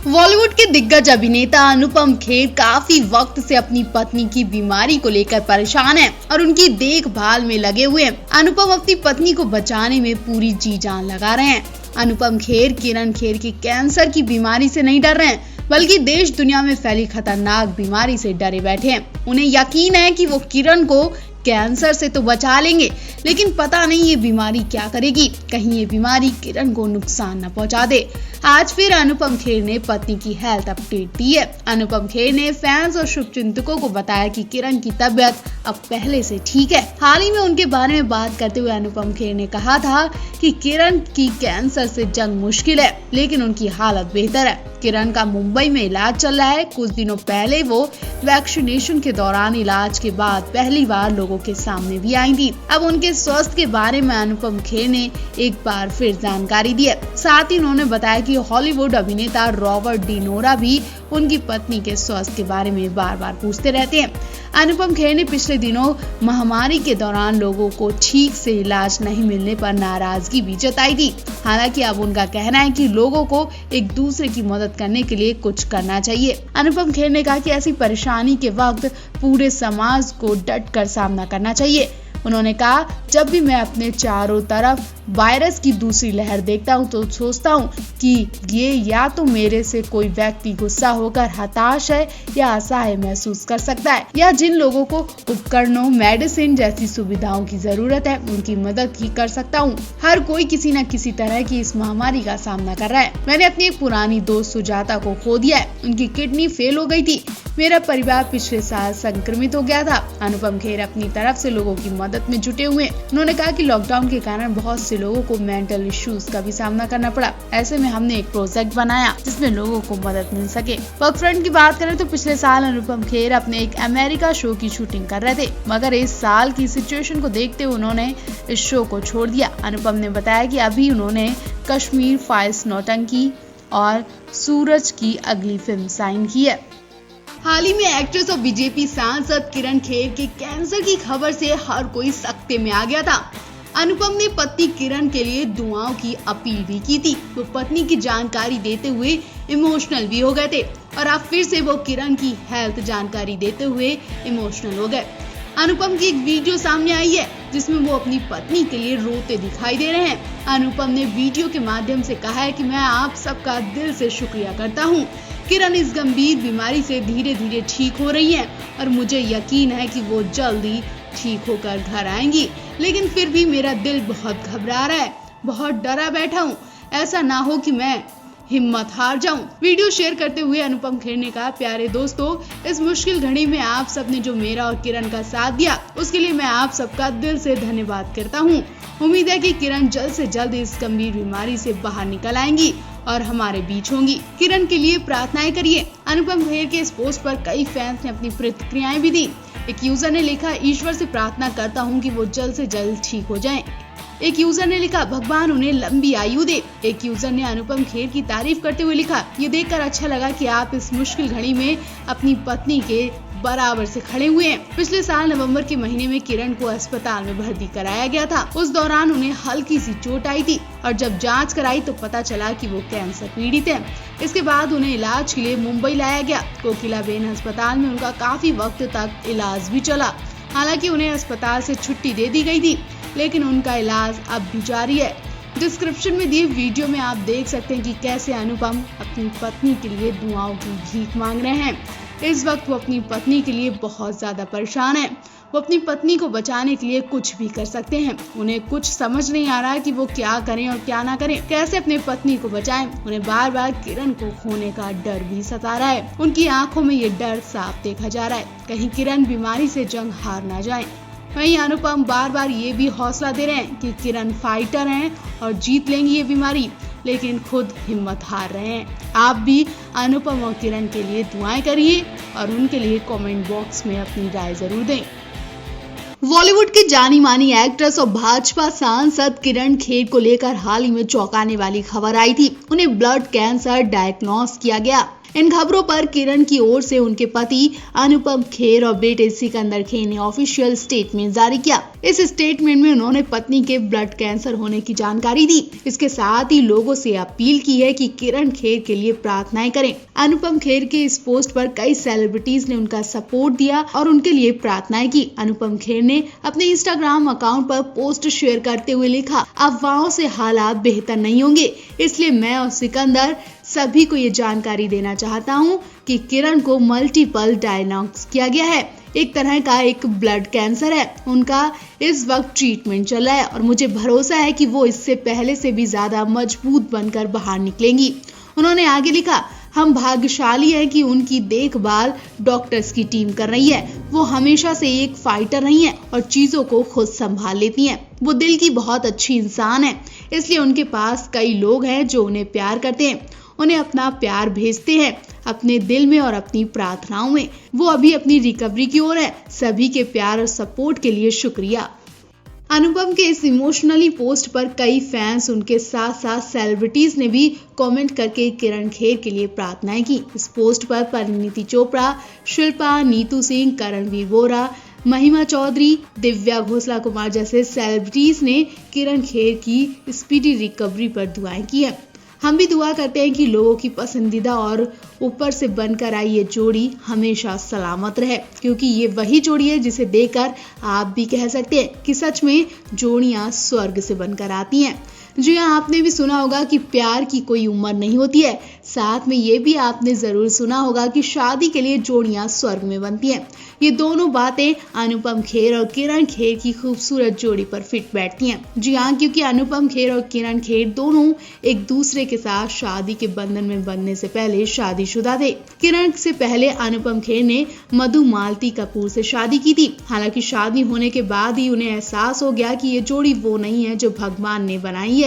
बॉलीवुड के दिग्गज अभिनेता अनुपम खेर काफी वक्त से अपनी पत्नी की बीमारी को लेकर परेशान हैं और उनकी देखभाल में लगे हुए हैं। अनुपम अपनी पत्नी को बचाने में पूरी जी जान लगा रहे हैं। अनुपम खेर किरण खेर की कैंसर की बीमारी से नहीं डर रहे हैं, बल्कि देश दुनिया में फैली खतरनाक बीमारी से डरे बैठे हैं। उन्हें यकीन है कि वो किरण को कैंसर से तो बचा लेंगे, लेकिन पता नहीं ये बीमारी क्या करेगी, कहीं ये बीमारी किरण को नुकसान न पहुंचा दे। आज फिर अनुपम खेर ने पत्नी की हेल्थ अपडेट दी है। अनुपम खेर ने फैंस और शुभचिंतकों को बताया कि किरण की तबीयत अब पहले से ठीक है। हाल ही में उनके बारे में बात करते हुए अनुपम खेर ने कहा था कि किरण की कैंसर से जंग मुश्किल है, लेकिन उनकी हालत बेहतर है। किरण का मुंबई में इलाज चल रहा है। कुछ दिनों पहले वो वैक्सीनेशन के दौरान इलाज के बाद पहली बार लोगों के सामने भी आई थी। अब उनके स्वास्थ्य के बारे में अनुपम खेर ने एक बार फिर जानकारी दी है। साथ ही उन्होंने बताया कि हॉलीवुड अभिनेता रॉबर्ट डी नोरा भी उनकी पत्नी के स्वास्थ्य के बारे में बार बार पूछते रहते हैं। अनुपम खेर ने पिछले दिनों महामारी के दौरान लोगों को ठीक से इलाज नहीं मिलने पर नाराजगी भी जताई थी। हालांकि अब उनका कहना है कि लोगों को एक दूसरे की मदद करने के लिए कुछ करना चाहिए। अनुपम खेर ने कहा कि ऐसी परेशानी के वक्त पूरे समाज को डट कर सामना करना चाहिए। उन्होंने कहा, जब भी मैं अपने चारों तरफ वायरस की दूसरी लहर देखता हूं तो सोचता हूं कि ये या तो मेरे से कोई व्यक्ति गुस्सा होकर हताश है या असहाय महसूस कर सकता है, या जिन लोगों को उपकरणों, मेडिसिन जैसी सुविधाओं की जरूरत है उनकी मदद ही कर सकता हूं। हर कोई किसी न किसी तरह की इस महामारी का सामना कर रहा है। मैंने अपनी एक पुरानी दोस्त सुजाता को खो दिया है, उनकी किडनी फेल हो गई थी। मेरा परिवार पिछले साल संक्रमित हो गया था। अनुपम खेर अपनी तरफ से लोगों की मदद में जुटे हुए। उन्होंने कहा कि लॉकडाउन के कारण बहुत से लोगों को मेंटल इश्यूज का भी सामना करना पड़ा। ऐसे में हमने एक प्रोजेक्ट बनाया जिसमें लोगों को मदद मिल सके। वर्क फ्रंट की बात करें तो पिछले साल अनुपम खेर अपने एक अमेरिका शो की शूटिंग कर रहे थे, मगर इस साल की सिचुएशन को देखते हुए उन्होंने इस शो को छोड़ दिया। अनुपम ने बताया कि अभी उन्होंने कश्मीर फाइल्स, नौटंकी और सूरज की अगली फिल्म साइन की है। हाल ही में एक्ट्रेस और बीजेपी सांसद किरण खेर के कैंसर की खबर से हर कोई सकते में आ गया था। अनुपम ने पत्नी किरण के लिए दुआओं की अपील भी की थी। वो पत्नी की जानकारी देते हुए इमोशनल भी हो गए थे और अब फिर से वो किरण की हेल्थ जानकारी देते हुए इमोशनल हो गए। अनुपम की एक वीडियो सामने आई है जिसमें वो अपनी पत्नी के लिए रोते दिखाई दे रहे हैं। अनुपम ने वीडियो के माध्यम से कहा है कि मैं आप सबका दिल से शुक्रिया करता हूँ। किरण इस गंभीर बीमारी से धीरे धीरे ठीक हो रही हैं और मुझे यकीन है कि वो जल्दी ठीक होकर घर आएंगी, लेकिन फिर भी मेरा दिल बहुत घबरा रहा है, बहुत डरा बैठा हूँ। ऐसा ना हो कि मैं हिम्मत हार जाऊं। वीडियो शेयर करते हुए अनुपम खेर ने कहा, प्यारे दोस्तों, इस मुश्किल घड़ी में आप सबने जो मेरा और किरण का साथ दिया उसके लिए मैं आप सबका दिल से धन्यवाद करता हूं। उम्मीद है कि किरण जल्द से जल्द इस गंभीर बीमारी से बाहर निकल आएंगी और हमारे बीच होंगी। किरण के लिए प्रार्थनाएं करिए। अनुपम खेर के इस पोस्ट पर कई फैंस ने अपनी प्रतिक्रियाएं भी दी। एक यूजर ने लिखा, ईश्वर से प्रार्थना करता हूँ कि वो जल्द से जल्द ठीक हो जाएं। एक यूजर ने लिखा, भगवान उन्हें लंबी आयु दे। एक यूजर ने अनुपम खेर की तारीफ करते हुए लिखा, ये देखकर अच्छा लगा कि आप इस मुश्किल घड़ी में अपनी पत्नी के बराबर से खड़े हुए हैं। पिछले साल नवंबर के महीने में किरण को अस्पताल में भर्ती कराया गया था। उस दौरान उन्हें हल्की सी चोट आई थी और जब जांच कराई तो पता चला कि वो कैंसर पीड़ित है। इसके बाद उन्हें इलाज के लिए मुंबई लाया गया। कोकिलाबेन अस्पताल में उनका काफी वक्त तक इलाज भी चला। हालांकि उन्हें अस्पताल से छुट्टी दे दी गई थी, लेकिन उनका इलाज अब भी जारी है। डिस्क्रिप्शन में दिए वीडियो में आप देख सकते हैं कि कैसे अनुपम अपनी पत्नी के लिए दुआओं की भीख मांग रहे हैं। इस वक्त वो अपनी पत्नी के लिए बहुत ज्यादा परेशान है। वो अपनी पत्नी को बचाने के लिए कुछ भी कर सकते हैं। उन्हें कुछ समझ नहीं आ रहा है कि वो क्या करें और क्या ना करें, कैसे अपनी पत्नी को बचाएं। उन्हें बार बार किरण को खोने का डर भी सता रहा है। उनकी आंखों में ये डर साफ देखा जा रहा है, कहीं किरण बीमारी से जंग हार ना जाए। वहीं अनुपम बार बार ये भी हौसला दे रहे हैं कि किरण फाइटर हैं और जीत लेंगी ये बीमारी, लेकिन खुद हिम्मत हार रहे हैं। आप भी अनुपम और किरण के लिए दुआएं करिए और उनके लिए कमेंट बॉक्स में अपनी राय जरूर दें। बॉलीवुड की जानी मानी एक्ट्रेस और भाजपा सांसद किरण खेर को लेकर हाल ही में चौंकाने वाली खबर आई थी। उन्हें ब्लड कैंसर डायग्नोस किया गया। इन खबरों पर किरण की ओर से उनके पति अनुपम खेर और बेटे सिकंदर खेर ने ऑफिशियल स्टेटमेंट जारी किया। इस स्टेटमेंट में उन्होंने पत्नी के ब्लड कैंसर होने की जानकारी दी। इसके साथ ही लोगों से अपील की है कि किरण खेर के लिए प्रार्थनाएं करें। अनुपम खेर के इस पोस्ट पर कई सेलिब्रिटीज ने उनका सपोर्ट दिया और उनके लिए प्रार्थनाएं की। अनुपम खेर ने अपने इंस्टाग्राम अकाउंट पर पोस्ट शेयर करते हुए लिखा, अफवाहों से हालात बेहतर नहीं होंगे, इसलिए मैं और सिकंदर सभी को ये जानकारी देना चाहता हूँ कि किरण को मल्टीपल डायग्नोस किया गया है। एक तरह का एक ब्लड कैंसर है। उनका इस वक्त ट्रीटमेंट चल रहा है और मुझे भरोसा है कि वो इससे पहले से भी ज्यादा मजबूत बनकर बाहर निकलेंगी। उन्होंने आगे लिखा, हम भाग्यशाली हैं कि उनकी देखभाल डॉक्टर्स की टीम कर रही है। वो हमेशा से एक फाइटर रही हैं और चीजों को खुद संभाल लेती हैं। वो दिल की बहुत अच्छी इंसान है, इसलिए उनके पास कई लोग हैं जो उन्हें प्यार करते हैं, उन्हें अपना प्यार भेजते हैं अपने दिल में और अपनी प्रार्थनाओं में। वो अभी अपनी रिकवरी की ओर है। सभी के प्यार और सपोर्ट के लिए शुक्रिया। अनुपम के इस इमोशनली पोस्ट पर कई फैंस, उनके साथ साथ सेलिब्रिटीज ने भी कमेंट करके किरण खेर के लिए प्रार्थनाएं की। इस पोस्ट पर परिणीति चोपड़ा, शिल्पा, नीतू सिंह, करणवीर बोरा, महिमा चौधरी, दिव्या घोषला कुमार जैसे सेलिब्रिटीज ने किरण खेर की स्पीडी रिकवरी पर दुआएं की है। हम भी दुआ करते हैं कि लोगों की पसंदीदा और ऊपर से बनकर आई ये जोड़ी हमेशा सलामत रहे, क्योंकि ये वही जोड़ी है जिसे देखकर आप भी कह सकते हैं कि सच में जोड़ियां स्वर्ग से बनकर आती हैं। जी हाँ, आपने भी सुना होगा कि प्यार की कोई उम्र नहीं होती है। साथ में ये भी आपने जरूर सुना होगा कि शादी के लिए जोड़ियां स्वर्ग में बनती हैं। ये दोनों बातें अनुपम खेर और किरण खेर की खूबसूरत जोड़ी पर फिट बैठती हैं। जी हाँ, क्योंकि अनुपम खेर और किरण खेर दोनों एक दूसरे के साथ शादी के बंधन में बंधने से पहले शादीशुदा थे। किरण से पहले अनुपम खेर ने मधु मालती कपूर से शादी की थी। हालांकि शादी होने के बाद ही उन्हें एहसास हो गया कि ये जोड़ी वो नहीं है जो भगवान ने बनाई है।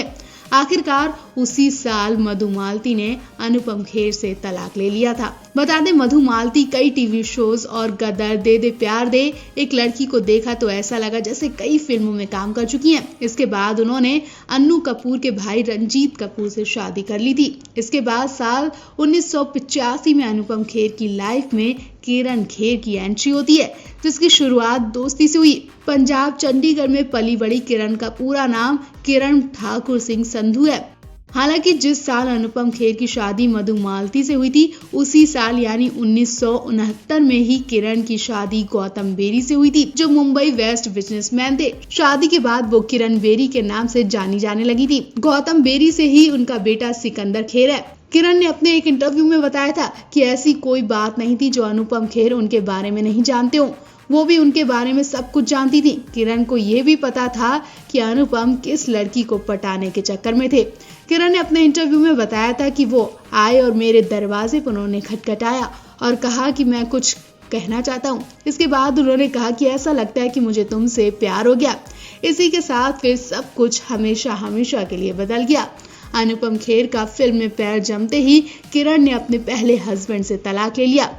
आखिरकार उसी साल मधु मालती ने अनुपम खेर से तलाक ले लिया था। बता दें, मधु मालती कई टीवी शोज और गदर, दे दे प्यार दे, एक लड़की को देखा तो ऐसा लगा जैसे कई फिल्मों में काम कर चुकी हैं। इसके बाद उन्होंने अन्नू कपूर के भाई रंजीत कपूर से शादी कर ली थी। इसके बाद साल 1985 में अनुपम खेर की लाइफ में किरण खेर की एंट्री होती है, जिसकी शुरुआत दोस्ती से हुई। पंजाब चंडीगढ़ में पली बड़ी किरण का पूरा नाम किरण ठाकुर सिंह संधू है। हालांकि जिस साल अनुपम खेर की शादी मधु मालती से हुई थी, उसी साल यानी 1969 में ही किरण की शादी गौतम बेरी से हुई थी, जो मुंबई वेस्ट बिजनेसमैन थे। शादी के बाद वो किरण बेरी के नाम से जानी जाने लगी थी। गौतम बेरी से ही उनका बेटा सिकंदर खेर है। किरण ने अपने एक इंटरव्यू में बताया था कि ऐसी कोई बात नहीं थी जो अनुपम खेर उनके बारे में नहीं जानते हो। वो भी उनके बारे में सब कुछ जानती थी। किरण को ये भी पता था कि अनुपम किस लड़की को पटाने के चक्कर में थे। किरण ने अपने इंटरव्यू में बताया था कि वो आए और मेरे दरवाजे पर उन्होंने खटखटाया और कहा कि मैं कुछ कहना चाहता हूँ। इसके बाद उन्होंने कहा कि ऐसा लगता है कि मुझे तुमसे प्यार हो गया। इसी के साथ फिर सब कुछ हमेशा हमेशा के लिए बदल गया। अनुपम खेर का फिल्म में पैर जमते ही किरण ने अपने पहले हस्बैंड से तलाक ले लिया।